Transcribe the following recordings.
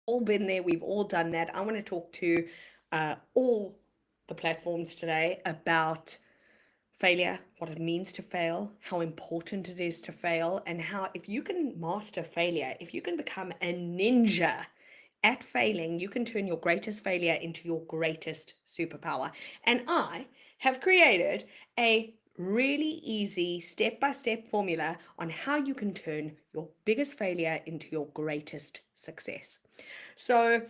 all been there. We've all done that. I want to talk to all the platforms today about failure, what it means to fail, how important it is to fail, and how if you can master failure, if you can become a ninja at failing, you can turn your greatest failure into your greatest superpower. And I have created a really easy step-by-step formula on how you can turn your biggest failure into your greatest success. So,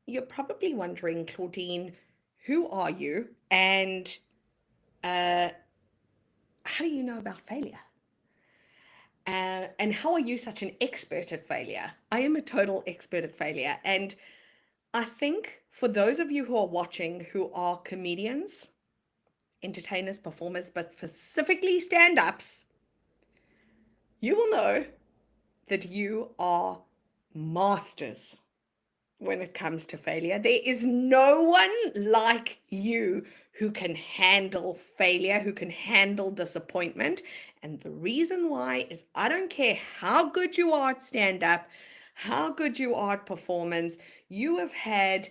you're probably wondering, Claudine, who are you? And uh, how do you know about failure? And how are you such an expert at failure? I am a total expert at failure. And I think for those of you who are watching who are comedians, entertainers, performers, but specifically stand ups, you will know that you are masters when it comes to failure. There is no one like you who can handle failure, who can handle disappointment. And the reason why is I don't care how good you are at stand up, how good you are at performance, you have had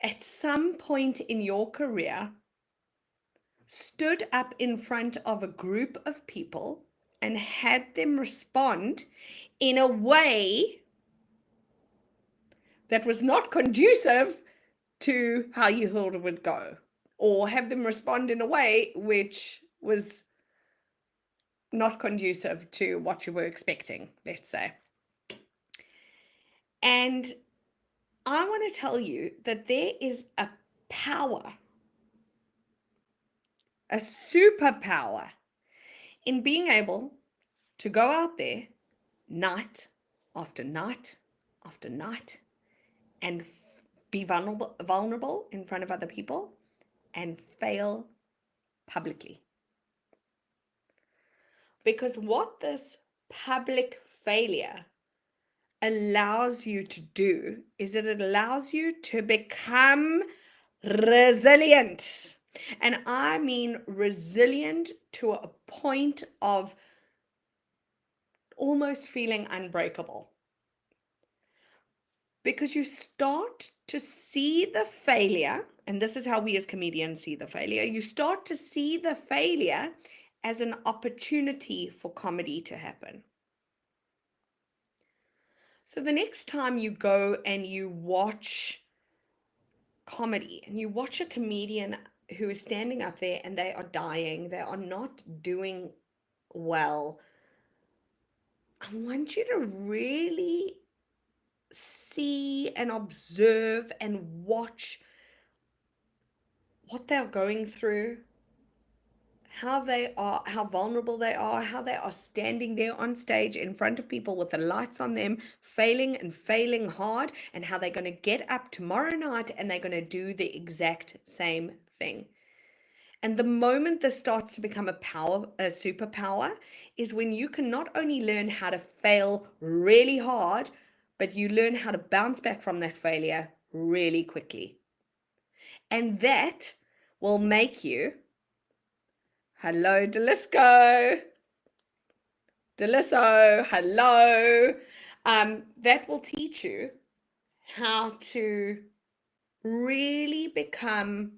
at some point in your career stood up in front of a group of people and had them respond in a way that was not conducive to how you thought it would go, or have them respond in a way which was not conducive to what you were expecting, let's say. And I want to tell you that there is a power, a superpower in being able to go out there night after night after night and be vulnerable in front of other people and fail publicly. Because what this public failure allows you to do is that it allows you to become resilient. And I mean resilient to a point of almost feeling unbreakable. Because you start to see the failure, and this is how we as comedians see the failure. You start to see the failure as an opportunity for comedy to happen. So the next time you go and you watch comedy and you watch a comedian who is standing up there and they are dying, they are not doing well, I want you to really see and observe and watch what they're going through, how they are, how vulnerable they are, how they are standing there on stage in front of people with the lights on them, failing and failing hard, and how they're going to get up tomorrow night and they're going to do the exact same thing. And the moment this starts to become a superpower, is when you can not only learn how to fail really hard, but you learn how to bounce back from that failure really quickly. And that will make you, hello, Delisco, Deliso, hello. That will teach you how to really become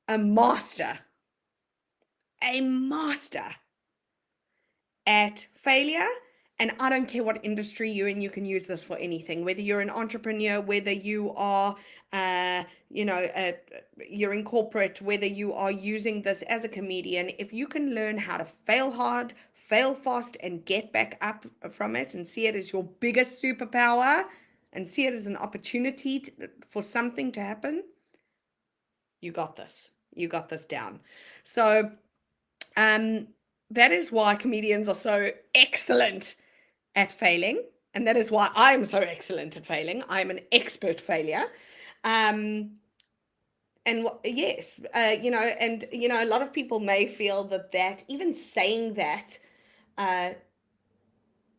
a master, a master at failure. And I don't care what industry you're in, you can use this for anything, whether you're an entrepreneur, whether you are, you're in corporate, whether you are using this as a comedian. If you can learn how to fail hard, fail fast, and get back up from it and see it as your biggest superpower and see it as an opportunity for something to happen, you got this. You got this down. So, that is why comedians are so excellent at failing. And that is why I'm so excellent at failing. I'm an expert failure. And yes, a lot of people may feel that even saying that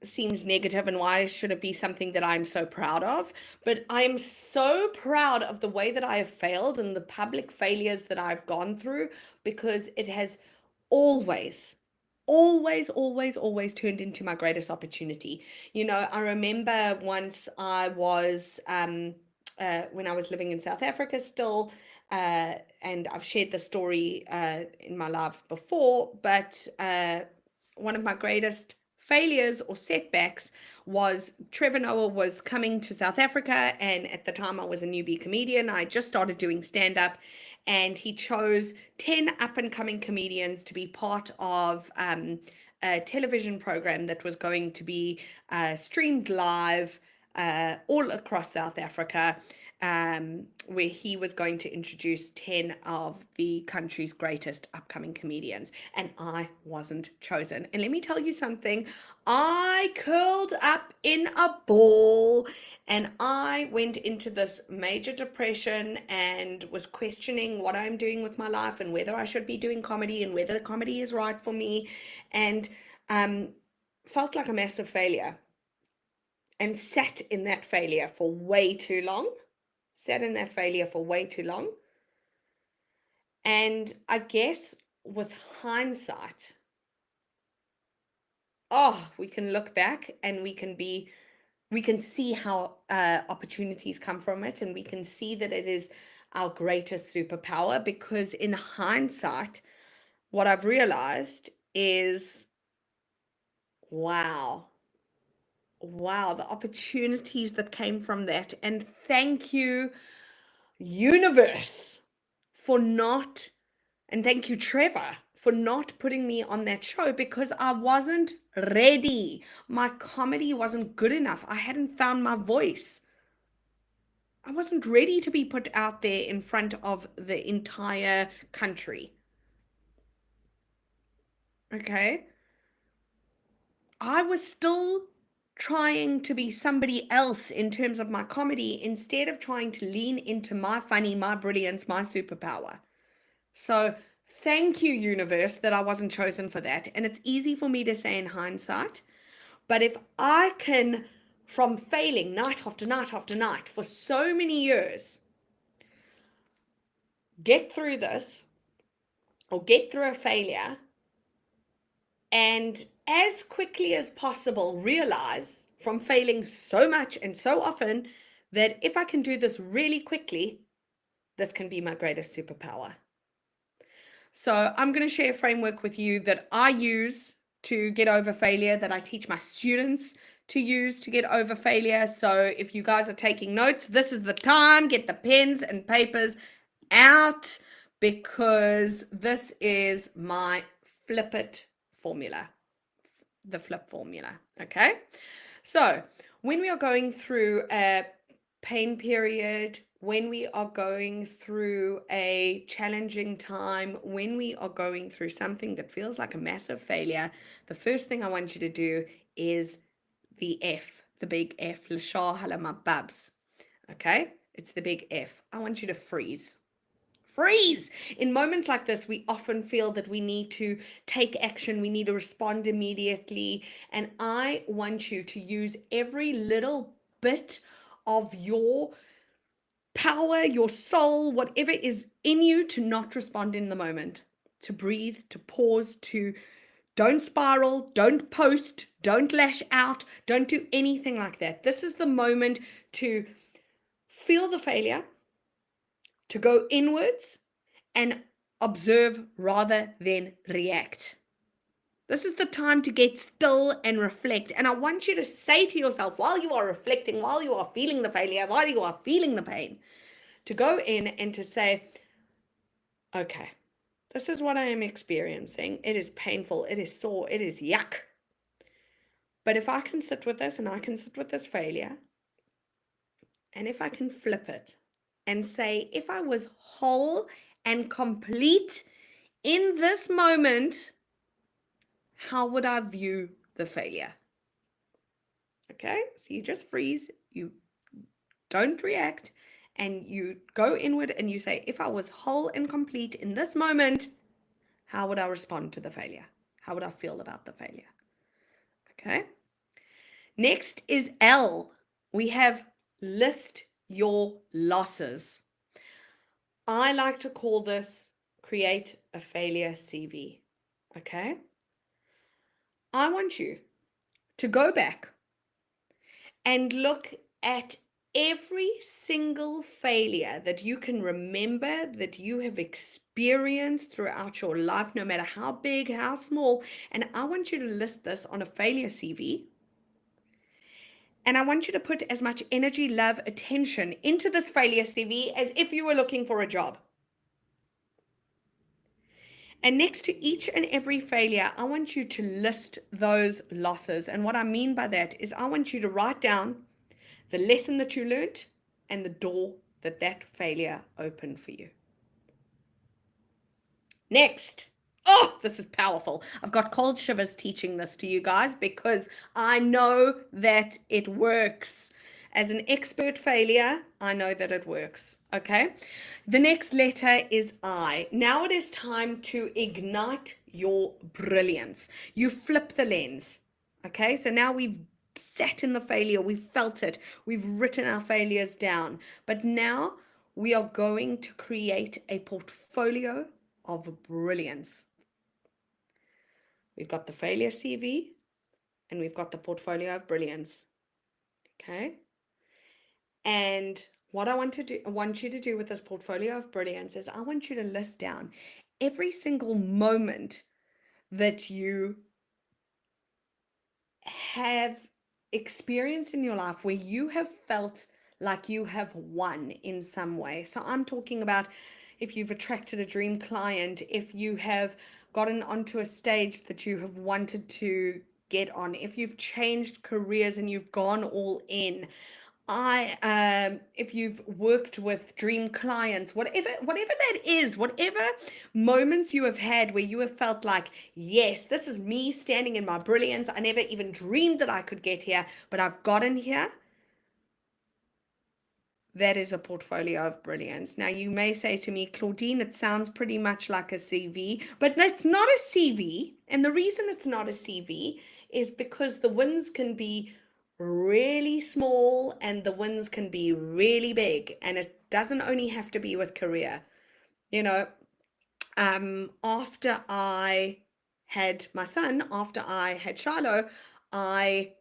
seems negative, and why should it be something that I'm so proud of? But I am so proud of the way that I have failed and the public failures that I've gone through, because it has always always turned into my greatest opportunity. You know, I remember once I was, when I was living in South Africa still, and I've shared the story in my lives before, but one of my greatest failures or setbacks was Trevor Noah was coming to South Africa, and at the time I was a newbie comedian. I just started doing stand up, and he chose 10 up and coming comedians to be part of a television program that was going to be streamed live all across South Africa, where he was going to introduce 10 of the country's greatest upcoming comedians. And I wasn't chosen. And let me tell you something, I curled up in a ball and I went into this major depression and was questioning what I'm doing with my life and whether I should be doing comedy and whether the comedy is right for me. And felt like a massive failure and sat in that failure for way too long. And I guess with hindsight, we can look back and we can see how opportunities come from it, and we can see that it is our greatest superpower, because in hindsight, what I've realized is, wow, the opportunities that came from that. And thank you, universe, for not, and thank you, Trevor, for not putting me on that show, because I wasn't ready. My comedy wasn't good enough. I hadn't found my voice. I wasn't ready to be put out there in front of the entire country. Okay? I was still trying to be somebody else in terms of my comedy instead of trying to lean into my funny, my brilliance, my superpower. So thank you, universe, that I wasn't chosen for that. And it's easy for me to say in hindsight, but if I can, from failing night after night after night for so many years, get through this or get through a failure, and as quickly as possible realize from failing so much and so often that if I can do this really quickly, this can be my greatest superpower. So I'm going to share a framework with you that I use to get over failure, that I teach my students to use to get over failure. So if you guys are taking notes, this is the time. Get the pens and papers out, because this is my flip it formula, the flip formula. Okay. So when we are going through a pain period, when we are going through a challenging time, when we are going through something that feels like a massive failure, the first thing I want you to do is the F, the big F, Lashar Halama Babs. Okay? It's the big F. I want you to freeze. Freeze! In moments like this, we often feel that we need to take action, we need to respond immediately. And I want you to use every little bit of your power, your soul, whatever is in you, to not respond in the moment, to breathe, to pause, to don't spiral, don't post, don't lash out, don't do anything like that. This is the moment to feel the failure, to go inwards and observe rather than react. This is the time to get still and reflect. And I want you to say to yourself, while you are reflecting, while you are feeling the failure, while you are feeling the pain, to go in and to say, okay, this is what I am experiencing. It is painful. It is sore. It is yuck. But if I can sit with this, and I can sit with this failure, and if I can flip it and say, if I was whole and complete in this moment, how would I view the failure? Okay, so you just freeze, you don't react, and you go inward and you say, if I was whole and complete in this moment, how would I respond to the failure? How would I feel about the failure? Okay. Next is L. We have list your losses. I like to call this create a failure CV. Okay. I want you to go back and look at every single failure that you can remember that you have experienced throughout your life, no matter how big, how small. And I want you to list this on a failure CV. And I want you to put as much energy, love, attention into this failure CV as if you were looking for a job. And next to each and every failure, I want you to list those losses. And what I mean by that is I want you to write down the lesson that you learned and the door that that failure opened for you. Next. Oh, this is powerful. I've got cold shivers teaching this to you guys because I know that it works. As an expert failure, I know that it works. Okay. The next letter is I. Now it is time to ignite your brilliance. You flip the lens. Okay. So now we've sat in the failure, we've felt it, we've written our failures down. But now we are going to create a portfolio of brilliance. We've got the failure CV and we've got the portfolio of brilliance. Okay. And what I want you to do with this portfolio of brilliance is I want you to list down every single moment that you have experienced in your life where you have felt like you have won in some way. So I'm talking about if you've attracted a dream client, if you have gotten onto a stage that you have wanted to get on, if you've changed careers and you've gone all in. If you've worked with dream clients, whatever that is, whatever moments you have had where you have felt like, yes, this is me standing in my brilliance. I never even dreamed that I could get here, but I've gotten here. That is a portfolio of brilliance. Now, you may say to me, Claudine, it sounds pretty much like a CV, but it's not a CV. And the reason it's not a CV is because the wins can be really small and the wins can be really big. And it doesn't only have to be with career. You know, after I had my son, after I had Shiloh, I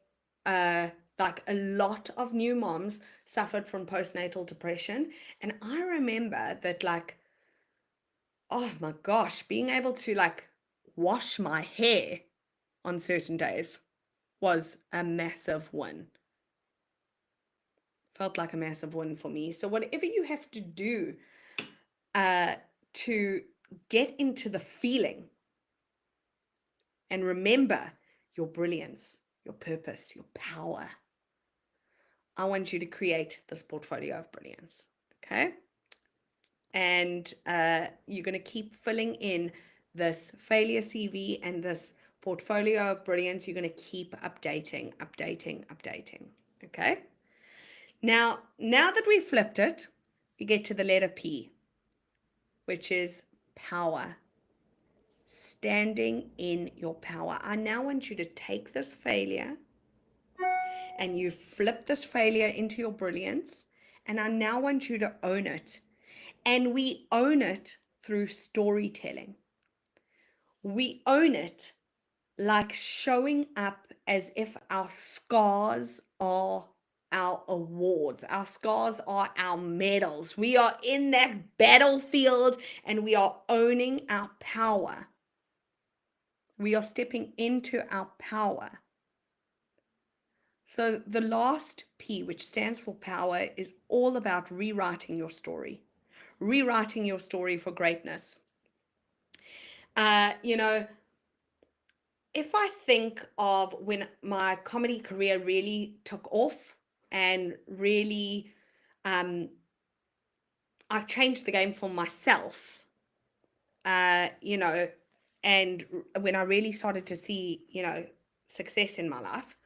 like a lot of new moms suffered from postnatal depression. And I remember that, like, oh my gosh, being able to like wash my hair on certain days was a massive win. Felt like a massive win for me. So whatever you have to do to get into the feeling and remember your brilliance, your purpose, your power, I want you to create this portfolio of brilliance. Okay. And you're going to keep filling in this failure CV and this portfolio of brilliance. You're going to keep updating. Okay. Now that we've flipped it, you get to the letter P, which is power. Standing in your power. I now want you to take this failure and you flip this failure into your brilliance. And I now want you to own it. And we own it through storytelling. We own it like showing up as if our scars are our awards. Our scars are our medals. We are in that battlefield and we are owning our power. We are stepping into our power. So the last P, which stands for power, is all about rewriting your story. Rewriting your story for greatness. You know, if I think of when my comedy career really took off and really I changed the game for myself, you know, and when I really started to see, you know, success in my life,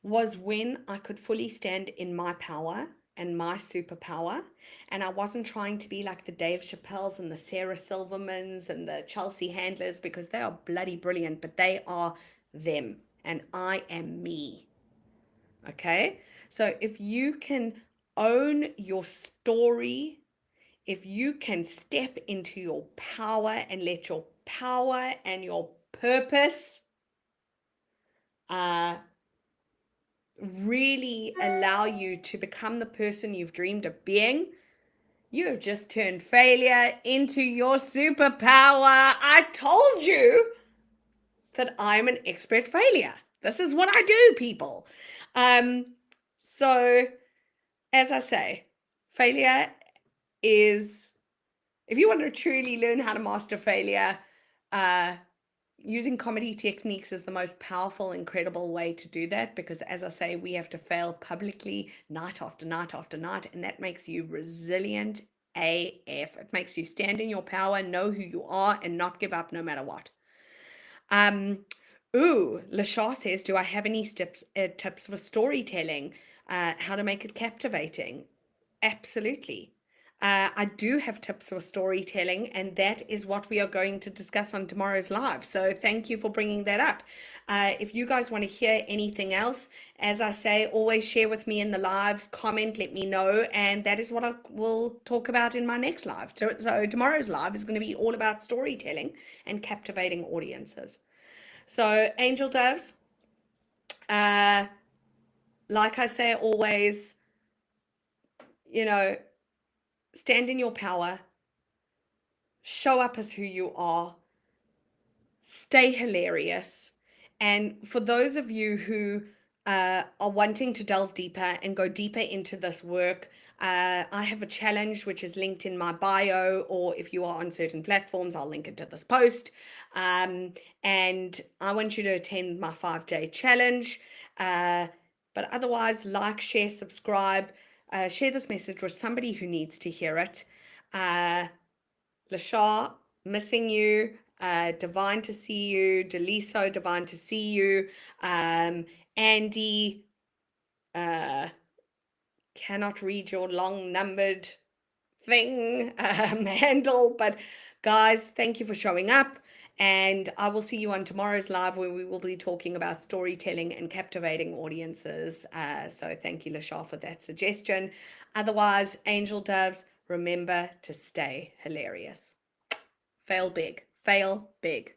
was when I could fully stand in my power and my superpower. And I wasn't trying to be like the Dave Chappelles and the Sarah Silvermans and the Chelsea Handlers, because they are bloody brilliant, but they are them and I am me. Okay. So if you can own your story, if you can step into your power and let your power and your purpose really allow you to become the person you've dreamed of being, you have just turned failure into your superpower. I told you that I'm an expert failure. This is what I do, people. So, as I say, failure is, if you want to truly learn how to master failure, using comedy techniques is the most powerful, incredible way to do that, because as I say, we have to fail publicly night after night after night, and that makes you resilient AF. It makes you stand in your power, know who you are, and not give up no matter what. Lashar says, do I have any tips for storytelling? How to make it captivating? Absolutely. I do have tips for storytelling, and that is what we are going to discuss on tomorrow's live. So thank you for bringing that up. If you guys want to hear anything else, as I say, always share with me in the lives, comment, let me know, and that is what I will talk about in my next live. So tomorrow's live is going to be all about storytelling and captivating audiences. So angel doves, like I say always, stand in your power, show up as who you are, stay hilarious. And for those of you who are wanting to delve deeper and go deeper into this work, I have a challenge which is linked in my bio, or if you are on certain platforms, I'll link it to this post. And I want you to attend my 5-day challenge. But otherwise, like, share, subscribe, share this message with somebody who needs to hear it. Lashar, missing you. Divine to see you. Deliso, divine to see you. Andy, cannot read your long numbered thing handle, but guys, thank you for showing up, and I will see you on tomorrow's live, where we will be talking about storytelling and captivating audiences. So thank you, Lashar, for that suggestion. Otherwise, angel doves, remember to stay hilarious. Fail big. Fail big.